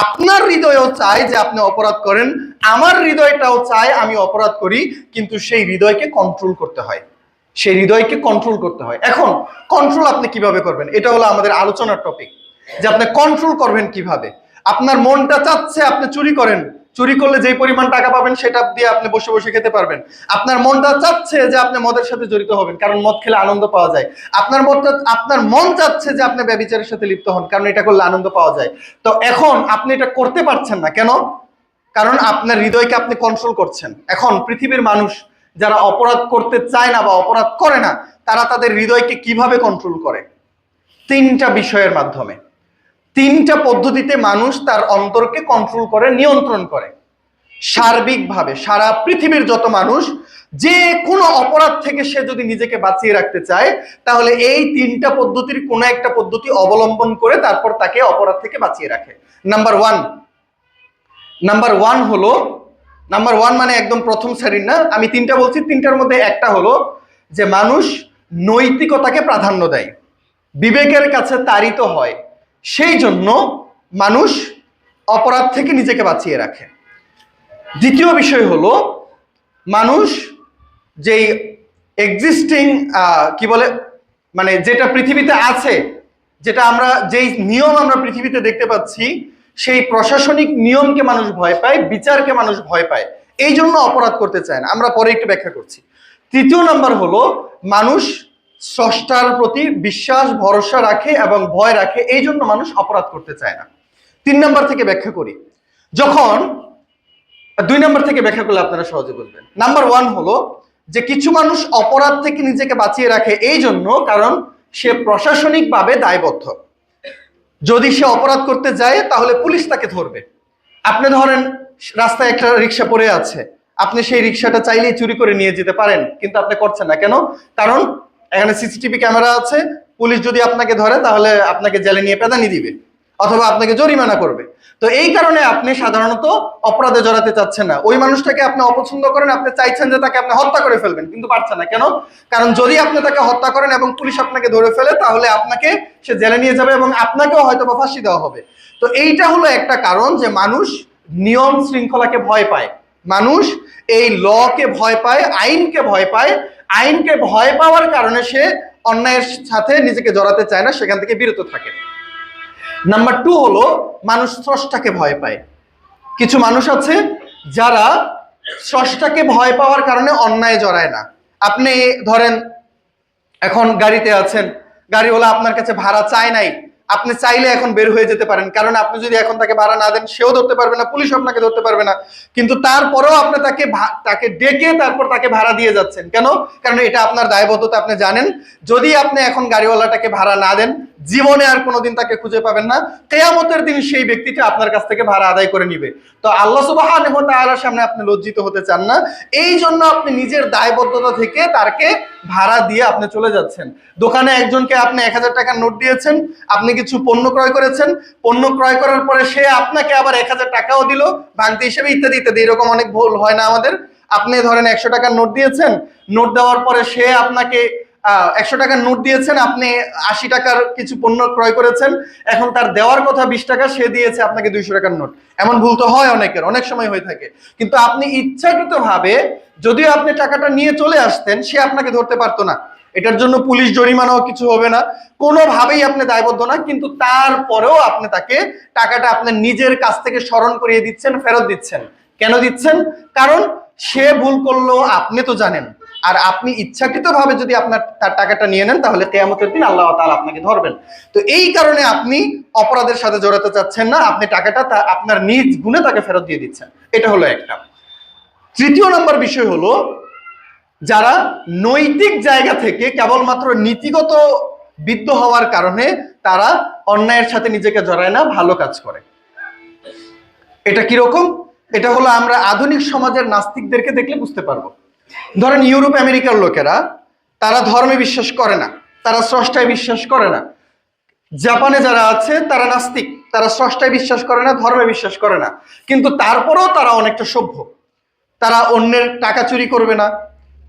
আপনার হৃদয়ও চায় যে আপনি অপরাধ করেন, আমার হৃদয়টাও চায় আমি অপরাধ করি, কিন্তু সেই হৃদয়কে কন্ট্রোল করতে হয়, সেই হৃদয়কে কন্ট্রোল করতে হয়। এখন কন্ট্রোল আপনি কিভাবে করবেন, এটা হলো আমাদের আলোচনার টপিক, যে আপনি কন্ট্রোল করবেন কিভাবে। আপনার মনটা চাচ্ছে আপনি চুরি করেন, চুরি করলে যেই পরিমাণ টাকা পাবেন সেটা দিয়ে আপনি বসে বসে খেতে পারবেন। আপনার মনটা চাচ্ছে যে আপনি মদের সাথে জড়িত হবেন, কারণ মদ খেলে আনন্দ পাওয়া যায়। আপনার মন চাচ্ছে যে আপনি ব্যভিচারের সাথে লিপ্ত হন, কারণ এটা করলে আনন্দ পাওয়া যায়। তো এখন আপনি এটা করতে পারছেন না কেন? কারণ আপনার হৃদয়কে আপনি কন্ট্রোল করছেন। এখন পৃথিবীর মানুষ যারা অপরাধ করতে চায় না বা অপরাধ করে না, তারা তাদের হৃদয়কে কিভাবে কন্ট্রোল করে? তিনটা বিষয়ের মাধ্যমে, তিনটা পদ্ধতিতে মানুষ তার অন্তরকে কন্ট্রোল করে, নিয়ন্ত্রণ করে। সার্বিকভাবে সারা পৃথিবীর যত মানুষ যে কোনো অপরাধ থেকে সে যদি নিজেকে বাঁচিয়ে রাখতে চায় তাহলে এই তিনটা পদ্ধতির কোনো একটা পদ্ধতি অবলম্বন করে তারপর তাকে অপরাধ থেকে বাঁচিয়ে রাখে। নাম্বার ওয়ান হলো, নাম্বার ওয়ান মানে একদম প্রথম সারির না, আমি তিনটা বলছি, তিনটার মধ্যে একটা হলো যে মানুষ নৈতিকতাকে প্রাধান্য দেয়, বিবেকের কাছে তাড়িত হয়, সেই জন্য মানুষ অপরাধ থেকে নিজেকে বাঁচিয়ে রাখে। দ্বিতীয় বিষয় হলো মানুষ যেই এক্সিস্টিং কি বলে মানে যেটা পৃথিবীতে আছে, যেটা আমরা যেই নিয়ম আমরা পৃথিবীতে দেখতে পাচ্ছি সেই প্রশাসনিক নিয়মকে মানুষ ভয় পায়, বিচারকে মানুষ ভয় পায়, এই জন্য অপরাধ করতে চায় না। আমরা পরে একটু ব্যাখ্যা করছি। তৃতীয় নাম্বার হলো মানুষ স্রষ্টার প্রতি বিশ্বাস ভরসা রাখে এবং ভয় রাখে, এই জন্য মানুষ অপরাধ করতে চায় না। 3 নাম্বার থেকে ব্যাখ্যা করি, যখন 2 নাম্বার থেকে ব্যাখ্যা করলে আপনারা সহজে বুঝবেন। নাম্বার ওয়ান হলো যে কিছু মানুষ অপরাধ থেকে নিজেকে বাঁচিয়ে রাখে এই জন্য কারণ সে প্রশাসনিকভাবে দায়বদ্ধ। যদি সে অপরাধ করতে যায় তাহলে পুলিশ তাকে ধরবে। আপনি ধরেন রাস্তায় একটা রিক্সা পড়ে আছে, আপনি সেই রিক্সাটা চাইলেই চুরি করে নিয়ে যেতে পারেন, কিন্তু আপনি করছেন না কেন? কারণ এখানে সিসিটিভি ক্যামেরা আছে, পুলিশ যদি আপনাকে ধরে তাহলে আপনাকে জেলে নিয়ে পেদানি দিবে অথবা আপনাকে জরিমানা করবে। তো এই কারণে আপনি সাধারণত অপরাধে জড়াতে চাচ্ছেন না। ওই মানুষটাকে আপনি অপছন্দ করেন, আপনি চাইছেন যে তাকে আপনি হত্যা করে ফেলবেন, কিন্তু পারছেন না কেন? কারণ যদি আপনি তাকে হত্যা করেন এবং পুলিশ আপনাকে ধরে ফেলে তাহলে আপনাকে সে জেলে নিয়ে যাবে এবং আপনাকেও হয়তো বা ফাঁসি দেওয়া হবে। তো এইটা হলো একটা কারণ যে মানুষ নিয়ম শৃঙ্খলাকে ভয় পায়, মানুষ এই লকে ভয় পায়, আইনকে ভয় পায়। আইনকে ভয় পাওয়ার কারণে সে অন্যায়ের সাথে নিজেকে জড়াতে চায় না, সেখান থেকে বিরত থাকে। নাম্বার 2 হলো মানুষ স্রষ্টাকে ভয় পায়। কিছু মানুষ আছে যারা স্রষ্টাকে ভয় পাওয়ার কারণে অন্যায় জড়ায় না। আপনি ধরেন এখন গাড়িতে আছেন, গাড়িওয়ালা আপনার কাছে ভাড়া চায় নাই, আপনি চাইলে এখন বের হয়ে যেতে পারেন, কারণ আপনি যদি এখন তাকে ভাড়া না দেন সেও ধরতে পারবে না, পুলিশ আপনাকে ধরতে পারবে না। কিন্তু তারপরেও আপনি তাকে ডেকে তারপর তাকে ভাড়া দিয়ে যাচ্ছেন কেন? কারণ এটা আপনার দায়বদ্ধতা। আপনি জানেন যদি আপনি এখন গাড়িওয়ালাটাকে ভাড়া না দেন, জীবনে আর কোনোদিন তাকে খুঁজে পাবেন না। কিয়ামতের দিন সেই ব্যক্তিটা আপনার কাছ থেকে ভাড়া আদায় করে নিবে। তো আল্লাহ সুবহানাহু ওয়া তাআলার সামনে আপনি লজ্জিত হতে চান না, এই জন্য আপনি নিজের দায়বদ্ধতা থেকে তাকে ভাড়া দিয়ে আপনি চলে যাচ্ছেন। দোকানে একজনকে আপনি 1000 টাকার নোট দিয়েছেন, আপনি কিছু পণ্য ক্রয় করেছেন, পণ্য ক্রয় করার পরে সে আপনাকে আবার 1000 টাকাও দিল ভাঙতি হিসেবে, ইত্যাদি ইত্যাদি। এরকম অনেক ভুল হয় না আমাদের? আপনি ধরেন 100 টাকার নোট দিয়েছেন, নোট দেওয়ার পরে সে আপনাকে 100 টাকার নোট দিয়েছেন, আপনি 80 টাকার কিছু পণ্য ক্রয় করেছেন, এখন তার দেওয়ার কথা 20 টাকা, সে দিয়েছে আপনাকে 200 টাকার নোট। এমন ভুল তো হয় অনেকের, অনেক সময় হয়ে থাকে। কিন্তু আপনি ইচ্ছাকৃতভাবে যদিও আপনি টাকাটা নিয়ে চলে আসতেন, সে আপনাকে ধরতে পারতো না, এটার জন্য পুলিশ জরিমানাও কিছু হবে না, কোনোভাবেই আপনি দায়বদ্ধ না। কিন্তু তারপরেও আপনি তাকে টাকাটা আপনার নিজের কাছ থেকে স্মরণ করিয়ে দিচ্ছেন, ফেরত দিচ্ছেন। কেন দিচ্ছেন? কারণ সে ভুল করলো আপনি তো জানেন, আর আপনি ইচ্ছাকৃতভাবে যদি আপনার তার টাকাটা নিয়ে নেন তাহলে কিয়ামতের দিন আল্লাহ তাআলা আপনাকে ধরবেন। তো এই কারণে আপনি অপরাধের সাথে জড়াতে চাচ্ছেন না, আপনি টাকাটা আপনার নিজ গুণে তাকে ফেরত দিয়ে দিচ্ছেন। এটা হলো একটা। তৃতীয় নম্বর বিষয় হলো, যারা নৈতিক জায়গা থেকে কেবলমাত্র নীতিগত বিদ্ধ হওয়ার কারণে তারা অন্যায়ের সাথে নিজেকে জড়ায় না, ভালো কাজ করে। এটা কিরকম? এটা হলো আমরা আধুনিক সমাজের নাস্তিকদেরকে দেখলে বুঝতে পারবো। ধরেন ইউরোপ আমেরিকার লোকেরা, তারা ধর্মে বিশ্বাস করে না, তারা স্রষ্টায় বিশ্বাস করে না। জাপানে যারা আছে তারা নাস্তিক, তারা স্রষ্টায় বিশ্বাস করে না, ধর্মে বিশ্বাস করে না, কিন্তু তারপরেও তারা অনেকটা সভ্য। তারা অন্যের টাকা চুরি করবে না,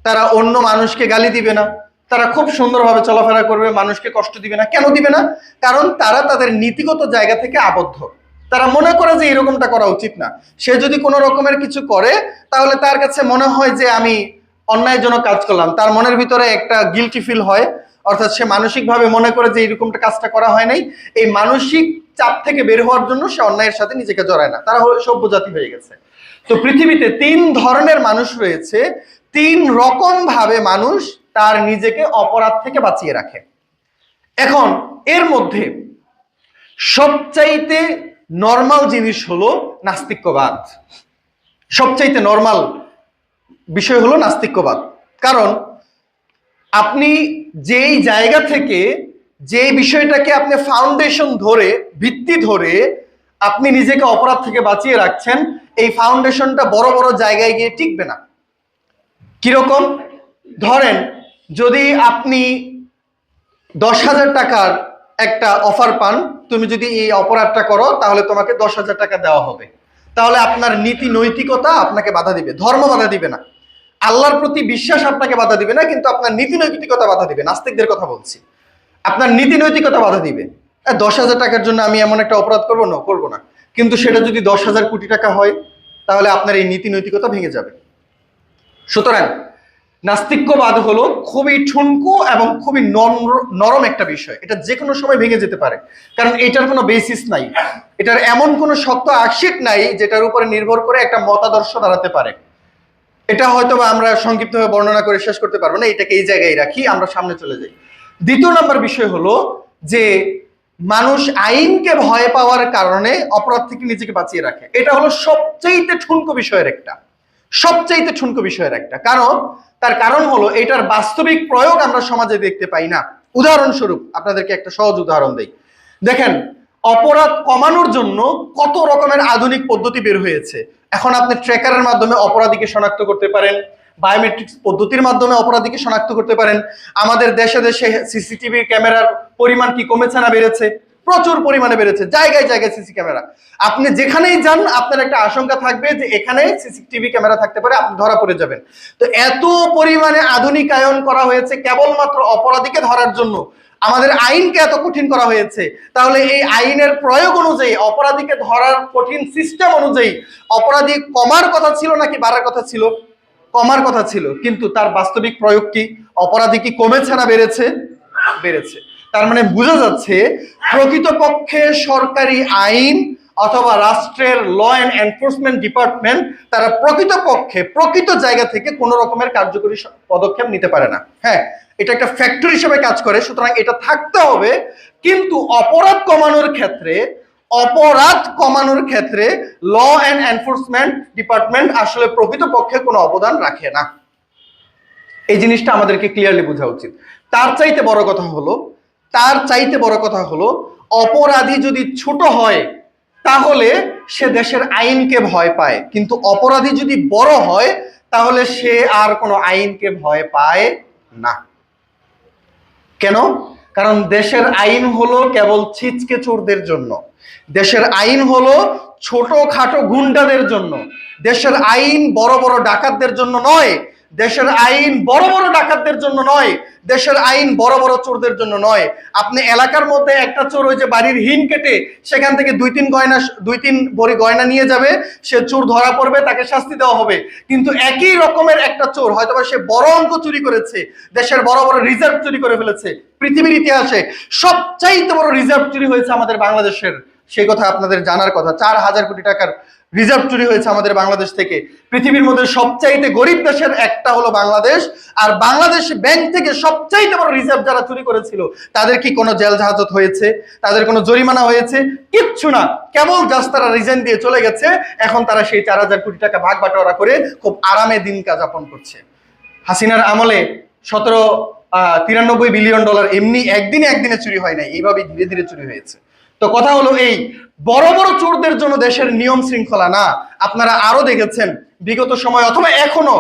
তারা অন্য মানুষকে গালি দিবে না, তারা খুব সুন্দরভাবে চলাফেরা করবে, মানুষকে কষ্ট দিবে না। কেন দিবে না? কারণ তারা তাদের নীতিগত জায়গা থেকে আবদ্ধ। তারা মনে করে যে এরকমটা করা উচিত না। সে যদি কোনো রকমের কিছু করে তাহলে তার কাছে মনে হয় যে আমি অন্যায়জনক কাজ করলাম, তার মনের ভিতরে একটা গিল্টি ফিল হয়, অর্থাৎ সে মানসিকভাবে মনে করে যে এরকমটা কাজটা করা হয় নাই। এই মানসিক চাপ থেকে বের হওয়ার জন্য সে অন্যায়ের সাথে নিজেকে জড়ায় না, তারা সভ্য জাতি হয়ে গেছে। তো পৃথিবীতে 3 ধরনের মানুষ রয়েছে, 3 রকম ভাবে মানুষ তার নিজেকে অপরাধ থেকে বাঁচিয়ে রাখে। এখন এর মধ্যে সবচাইতে নরমাল জিনিস হলো নাস্তিক্যবাদ। সবচাইতে নরমাল বিষয় হলো নাস্তিক্যবাদ। কারণ আপনি যেই জায়গা থেকে, যে বিষয়টাকে আপনি ফাউন্ডেশন ধরে, ভিত্তি ধরে আপনি নিজেকে অপরাধ থেকে বাঁচিয়ে রাখছেন, এই ফাউন্ডেশনটা বড় বড় জায়গায় গিয়ে টিকবে না। কিরকম? ধরেন যদি আপনি 10,000 টাকার একটা অফার পান, তুমি যদি এই অপরাধটা করো তাহলে তোমাকে 10,000 টাকা দেওয়া হবে, তাহলে আপনার নীতি নৈতিকতা আপনাকে বাধা দিবে, ধর্ম বাধা দিবে না, আল্লাহর প্রতি বিশ্বাস আপনাকে বাধা দিবে না, কিন্তু আপনার নীতি নৈতিকতা বাধা দিবে। নাস্তিকদের কথা বলছি, আপনার নীতি নৈতিকতা বাধা দিবে। 10,000 টাকার জন্য আমি এমন একটা অপরাধ করবো না, করবো না। কিন্তু সেটা যদি 10,000 কোটি টাকা হয় তাহলে আপনার এই নীতি নৈতিকতা ভেঙে যাবে। সুতরাং নাস্তিক্যবাদ হলো খুবই ঠুনকো এবং খুবই নরম একটা বিষয়, এটা যে কোনো সময় ভেঙে যেতে পারে, কারণ এটার কোনো বেসিস নাই, এটার এমন কোনো শক্ত আশিক নাই যেটার উপরে নির্ভর করে একটা মতাদর্শ দাঁড়াতে পারে। এটা হয়তো বা আমরা সংক্ষিপ্তভাবে বর্ণনা করে শেষ করতে পারবো না, এটাকে এই জায়গায় রাখি, আমরা সামনে চলে যাই। দ্বিতীয় নম্বর বিষয় হলো যে মানুষ আইনকে ভয় পাওয়ার কারণে অপরাধ থেকে নিজেকে বাঁচিয়ে রাখে। এটা হলো সবচেয়ে ঠুনকো বিষয়ের একটা, সবচেয়ে ঠুনকো বিষয়ের একটা কারণ। তার কারণ হলো এটার বাস্তবিক প্রয়োগ আমরা সমাজে দেখতে পাই না। উদাহরণস্বরূপ আপনাদেরকে একটা সহজ উদাহরণ দেই। দেখেন, অপরাধ কমানোর জন্য কত রকমের আধুনিক পদ্ধতি বের হয়েছে। এখন আপনি ট্র্যাকারের মাধ্যমে অপরাধীকে শনাক্ত করতে পারেন, বায়োমেট্রিক্স পদ্ধতির মাধ্যমে অপরাধীকে শনাক্ত করতে পারেন। আমাদের দেশে দেশে সিসিটিভি ক্যামেরার পরিমাণ কি কমেছে না বেড়েছে? প্রচুর পরিমাণে বেড়েছে, জায়গায় জায়গায় সিসি ক্যামেরা। আপনি যেখানেই যান আপনার একটা আশঙ্কা থাকবে যে এখানে সিসিটিভি ক্যামেরা থাকতে পারে, আপনি ধরা পড়ে যাবেন। তো এত পরিমাণে আধুনিকায়ন করা হয়েছে কেবলমাত্র অপরাধীকে ধরার জন্য, আমাদের আইনকে এত কঠিন করা হয়েছে। তাহলে এই আইনের প্রয়োগ অনুযায়ী, অপরাধীকে ধরার কঠিন সিস্টেম অনুযায়ী অপরাধী কমার কথা ছিল নাকি বাড়ার কথা ছিল? কমার কথা ছিল, কিন্তু তার বাস্তবিক প্রয়োগ কি? অপরাধী কি কমেছে না বেড়েছে? বেড়েছে। তার মানে বোঝা যাচ্ছে প্রকৃতপক্ষে সরকারি আইন অথবা রাষ্ট্রের ল অ্যান্ড এনফোর্সমেন্ট ডিপার্টমেন্ট তারা প্রকৃতপক্ষে প্রকৃত জায়গা থেকে কোনো রকমের কার্যকরী পদক্ষেপ নিতে পারে না। হ্যাঁ, এটা একটা ফ্যাক্টর হিসেবে কাজ করে, সুতরাং এটা থাকতে হবে কিন্তু অপরাধ কমানোর ক্ষেত্রে ল অ্যান্ড এনফোর্সমেন্ট ডিপার্টমেন্ট আসলে প্রকৃতপক্ষে কোনো অবদান রাখে না। এই জিনিসটা আমাদেরকে ক্লিয়ারলি বোঝা উচিত। তার চাইতে বড় কথা হলো অপরাধী যদি ছোট হয় তাহলে সে দেশের আইনকে ভয় পায়, কিন্তু অপরাধী যদি বড় হয় তাহলে সে আর কোনো আইনকে ভয় পায় না। কেন? কারণ দেশের আইন হলো কেবল ছিচকে চোরদের জন্য, দেশের আইন হলো ছোটখাটো গুন্ডাদের জন্য, দেশের আইন বড় বড় ডাকাতদের জন্য নয়, দেশের আইন বড় বড় ডাকাতদের জন্য নয়, দেশের আইন বড় বড় চোরদের জন্য নয়। আপনি এলাকার মধ্যে একটা চোর ওই যে বাড়ির হিন কেটে সেখান থেকে দুই তিন ভরি গয়না নিয়ে যাবে, সে চোর ধরা পড়বে, তাকে শাস্তি দেওয়া হবে। কিন্তু একই রকমের একটা চোর হয়তোবা সে বড় অঙ্ক চুরি করেছে, দেশের বড় বড় রিজার্ভ চুরি করে ফেলেছে। পৃথিবীর ইতিহাসে সবচাইতে বড় রিজার্ভ চুরি হয়েছে আমাদের বাংলাদেশের, সেই কথা আপনাদের জানার কথা। 4,000 কোটি টাকার রিজার্ভ চুরি হয়েছে আমাদের বাংলাদেশ থেকে। পৃথিবীর মধ্যে সবচাইতে গরিব দেশের একটা হলো বাংলাদেশ, আর বাংলাদেশ ব্যাংক থেকে সবচাইতে বড় রিজার্ভ যারা চুরি করেছিল তাদের কি কোনো জেল হাজত হয়েছে? তাদের কোনো জরিমানা হয়েছে? কিচ্ছু না, কেবল জাস্ট তারা রিজাইন দিয়ে চলে গেছে। এখন তারা সেই 4,000 কোটি টাকা ভাগ বাটোয়ারা করে খুব আরামে দিন যাপন করছে। হাসিনার আমলে 93 বিলিয়ন ডলার এমনি একদিনে চুরি হয় নাই, এইভাবে ধীরে ধীরে চুরি হয়েছে। তো কথা হলো এই বড় বড় চোরদের জন্য দেশের নিয়ম শৃঙ্খলা না। আপনারা আরো দেখেছেন বিগত সময় অথবা এখনো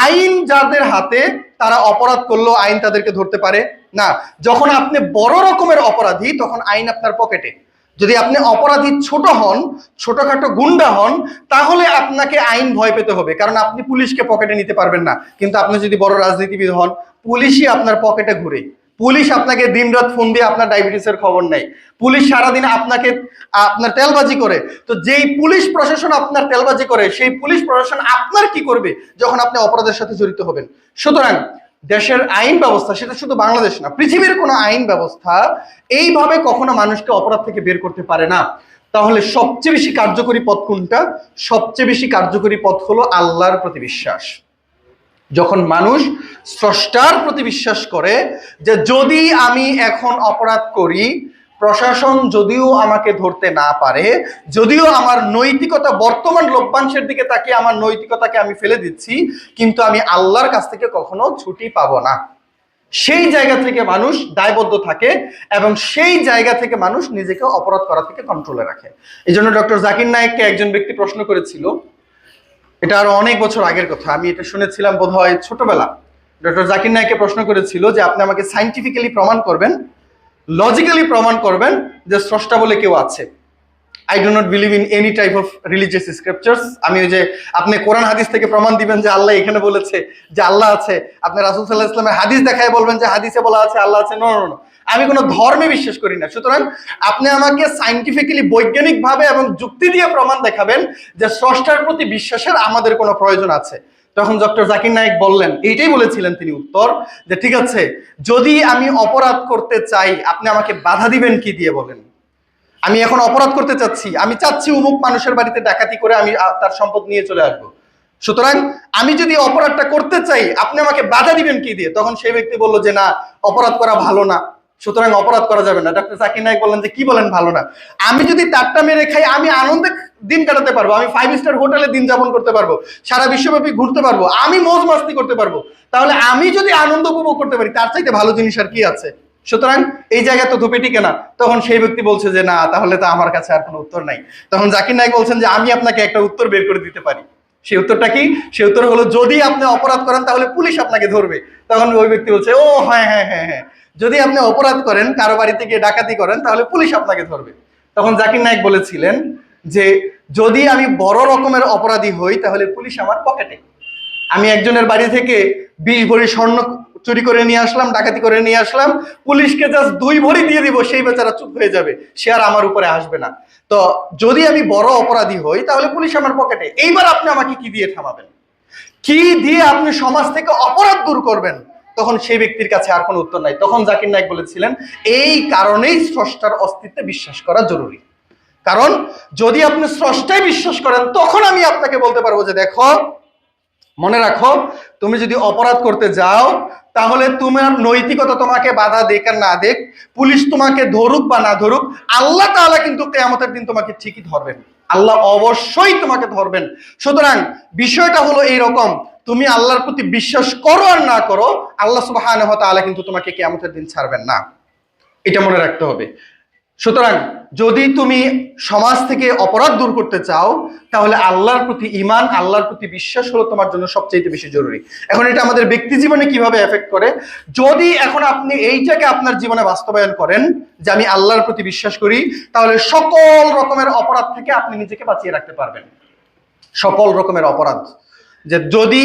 আইন যাদের হাতে তারা অপরাধ করলেও আইন তাদেরকে ধরতে পারে না। যখন আপনি বড় রকমের অপরাধী তখন আইন আপনার পকেটে। যদি আপনি অপরাধী ছোট হন, ছোটখাটো গুন্ডা হন, তাহলে আপনাকে আইন ভয় পেতে হবে, কারণ আপনি পুলিশকে পকেটে নিতে পারবেন না। কিন্তু আপনি যদি বড় রাজনীতিবিদ হন, পুলিশই আপনার পকেটে ঘুরে, পুলিশ আপনাকে দিনরাত ফোন দিয়ে আপনার ডায়াবেটিসের খবর নেয়, পুলিশ সারাদিন আপনার তেলবাজি করে। তো যেই পুলিশ প্রশাসন আপনার তেলবাজি করে, সেই পুলিশ প্রশাসন আপনার কি করবে যখন আপনি অপরাধের সাথে জড়িত হবেন? সুতরাং দেশের আইন ব্যবস্থা, সেটা শুধু বাংলাদেশ না, পৃথিবীর কোনো আইন ব্যবস্থা এইভাবে কখনো মানুষকে অপরাধ থেকে বের করতে পারে না। তাহলে সবচেয়ে বেশি কার্যকরী পথ কোনটা? সবচেয়ে বেশি কার্যকরী পথ হলো আল্লাহর প্রতি বিশ্বাস। যখন মানুষ স্রষ্টার প্রতি বিশ্বাস করে যে যদি আমি এখন অপরাধ করি, প্রশাসন যদিও আমাকে ধরতে না পারে, যদিও আমার নৈতিকতা বর্তমান লভ্যাংশের দিকে তাকিয়ে আমার নৈতিকতাকে আমি ফেলে দিচ্ছি, কিন্তু আমি আল্লাহর কাছ থেকে কখনো ছুটি পাবো না। সেই জায়গা থেকে মানুষ দায়বদ্ধ থাকে এবং সেই জায়গা থেকে মানুষ নিজেকে অপরাধ করা থেকে কন্ট্রোলে রাখে। এই জন্য ডক্টর জাকির নায়েককে একজন ব্যক্তি প্রশ্ন করেছিল, এটা আরো অনেক বছর আগের কথা, আমি এটা শুনেছিলাম বোধহয় ছোটবেলা। ডক্টর জাকির নায়েককে প্রশ্ন করেছিল যে আপনি আমাকে সাইন্টিফিক্যালি প্রমাণ করবেন, লজিক্যালি প্রমাণ করবেন যে স্রষ্টা বলে কেউ আছে। I do not believe in any type of religious scriptures. আমি ওই যে আপনি কোরআন হাদিস থেকে প্রমাণ দিবেন যে আল্লাহ এখানে বলেছে যে আল্লাহ আছে, আপনি রাসূল সাল্লাল্লাহু আলাইহি ওয়াসাল্লামের হাদিস দেখায় বলবেন যে হাদিসে বলা আছে আল্লাহ আছে। নো নো নো, আমি কোনো ধর্মে বিশ্বাস করি না। সুতরাং আপনি আমাকে সাইন্টিফিক্যালি, বৈজ্ঞানিকভাবে এবং যুক্তি দিয়ে প্রমাণ দেখাবেন যে স্রষ্টার প্রতি বিশ্বাসের আমাদের কোনো প্রয়োজন আছে। তখন ডক্টর জাকির নায়েক বললেন, এইটাই বলেছিলেন তিনি উত্তর, যে ঠিক আছে, যদি আমি অপরাধ করতে চাই আপনি আমাকে বাধা দিবেন কি দিয়ে বলেন? আমি এখন অপরাধ করতে চাচ্ছি, আমি চাচ্ছি অমুক মানুষের বাড়িতে ডাকাতি করে আমি তার সম্পদ নিয়ে চলে আসবো। সুতরাং আমি যদি অপরাধটা করতে চাই আপনি আমাকে বাধা দিবেন কি দিয়ে? তখন সেই ব্যক্তি বলল যে না, অপরাধ করা ভালো না, সুতরাং অপরাধ করা যাবে না। ডক্টর জাকির নায়েক বললেন যে কি বলেন ভালো না? আমি যদি তারটা মেরে খাই আমি আনন্দে দিন কাটাতে পারবো, আমি 5 স্টার হোটেলে দিন যাপন করতে পারবো, সারা বিশ্বব্যাপী ঘুরতে পারবো, আমি মৌজ মাস্তি করতে পারবো। তাহলে আমি যদি আনন্দ উপভোগ করতে পারি তার চাইতে ভালো জিনিস আর কি আছে? সুতরাং এই জায়গায় তো ধুপে টিকে না। তখন সেই ব্যক্তি বলছে যে না, তাহলে তো আমার কাছে আর কোনো উত্তর নাই। তখন জাকির নায়েক বলছেন যে আমি আপনাকে একটা উত্তর বের করে দিতে পারি। সেই উত্তরটা কি? সেই উত্তর হলো, যদি আপনি অপরাধ করেন তাহলে পুলিশ আপনাকে ধরবে। তখন ওই ব্যক্তি বলছে ও হ্যাঁ হ্যাঁ হ্যাঁ হ্যাঁ, যদি আপনি অপরাধ করেন, কারো বাড়িতে গিয়ে ডাকাতি করেন, তাহলে পুলিশ আপনাকে ধরবে। তখন জাকির নায়েক বলেছিলেন যে যদি আমি বড় রকমের অপরাধী হই তাহলে পুলিশ আমার পকেটে। আমি একজনের বাড়ি থেকে 20 ভরি স্বর্ণ চুরি করে নিয়ে আসলাম, ডাকাতি করে নিয়ে আসলাম, পুলিশকে জাস্ট 2 ভরি দিয়ে দিব, সেই বেচারা চুপ হয়ে যাবে, সে আর আমার উপরে আসবে না। তো যদি আমি বড় অপরাধী হই তাহলে পুলিশ আমার পকেটে। এইবার আপনি আমাকে কি দিয়ে থামাবেন? কি দিয়ে আপনি সমাজ থেকে অপরাধ দূর করবেন? তখন সেই ব্যক্তির কাছে আর কোনো উত্তর নাই। তখন জাকির নায়েক বলেছিলেন, এই কারণেই স্রষ্টার অস্তিত্বে বিশ্বাস করা জরুরি। কারণ যদি আপনি স্রষ্টায় বিশ্বাস করেন তখন আমি আপনাকে বলতে পারবো যে দেখো, মনে রাখো, তুমি যদি অপরাধ করতে যাও তাহলে তোমার নৈতিকতা তোমাকে বাধা দেখ আর না দেখ, পুলিশ তোমাকে ধরুক বা না ধরুক, আল্লাহ তাআলা কিন্তু কিয়ামতের দিন তোমাকে ঠিকই ধরবেন। আল্লাহ অবশ্যই তোমাকে ধরবেন। সুতরাং বিষয়টা হলো এইরকম, তুমি আল্লাহর প্রতি বিশ্বাস করো আর না করো, আল্লাহ সুবহানাহু ওয়া তাআলা কিন্তু তোমাকে কিয়ামতের দিন ছাড়বেন না, এটা মনে রাখতে হবে। সুতরাং যদি তুমি সমাজ থেকে অপরাধ দূর করতে চাও, তাহলে আল্লাহর প্রতি ঈমান, আল্লাহর প্রতি বিশ্বাস হলো তোমার জন্য সবচেয়ে বেশি জরুরি। এখন এটা আমাদের ব্যক্তি জীবনে কিভাবে এফেক্ট করে, যদি এখন আপনি এইটাকে আপনার জীবনে বাস্তবায়ন করেন যে আমি আল্লাহর প্রতি বিশ্বাস করি, তাহলে সকল রকমের অপরাধ থেকে আপনি নিজেকে বাঁচিয়ে রাখতে পারবেন। সকল রকমের অপরাধ, যে যদি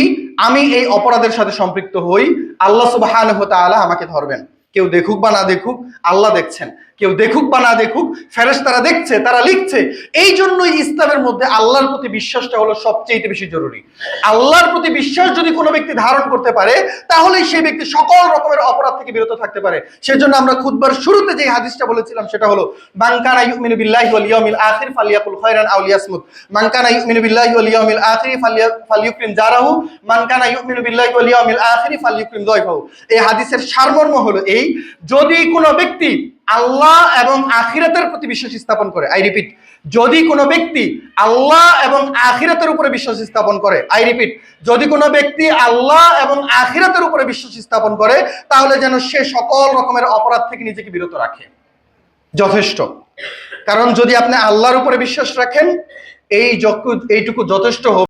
আমি এই অপরাধের সাথে সম্পৃক্ত হই, আল্লাহ সুবহানাহু ওয়া তাআলা আমাকে ধরবেন। কেউ দেখুক বা না দেখুক, আল্লাহ দেখছেন। কেউ দেখুক বা না দেখুক, ফেরেশতারা দেখছে, তারা লিখছে। এই জন্যই ইসলামের মধ্যে আল্লাহর প্রতি বিশ্বাসটা হলো সবচেয়ে বেশি জরুরি। আল্লাহর প্রতি বিশ্বাস যদি কোনো ব্যক্তি ধারণ করতে পারে, তাহলেই সেই ব্যক্তি সকল রকমের অপরাধ থেকে বিরত থাকতে পারে। সেজন্য আমরা খুতবার শুরুতে যে হাদিসটা বলেছিলাম সেটা হলো, মান কানা ইউমিনু বিল্লাহি ওয়াল ইয়াউমিল আখির ফালিয়াকুল খায়রান আও লিয়াসমুত, মান কানা ইউমিনু বিল্লাহি ওয়াল ইয়াউমিল আখির ফালিয়ুকরিম জারাহু, মান কানা ইউমিনু বিল্লাহি ওয়াল ইয়াউমিল আখির ফালিয়ুকরিম যায়ফাহু। এই হাদিসের সারমর্ম হলো এই, যদি কোনো ব্যক্তি আল্লাহ এবং আখিরাতের প্রতি বিশ্বাস স্থাপন করে, আই রিপিট, যদি কোনো ব্যক্তি আল্লাহ এবং আখিরাতের উপরে বিশ্বাস স্থাপন করে, আই রিপিট, যদি কোনো ব্যক্তি আল্লাহ এবং আখিরাতের উপরে বিশ্বাস স্থাপন করে, তাহলে যেন সে সকল রকমের অপরাধ থেকে নিজেকে বিরত রাখে, যথেষ্ট। কারণ যদি আপনি আল্লাহর উপরে বিশ্বাস রাখেন, এইটুকু যথেষ্ট হবে।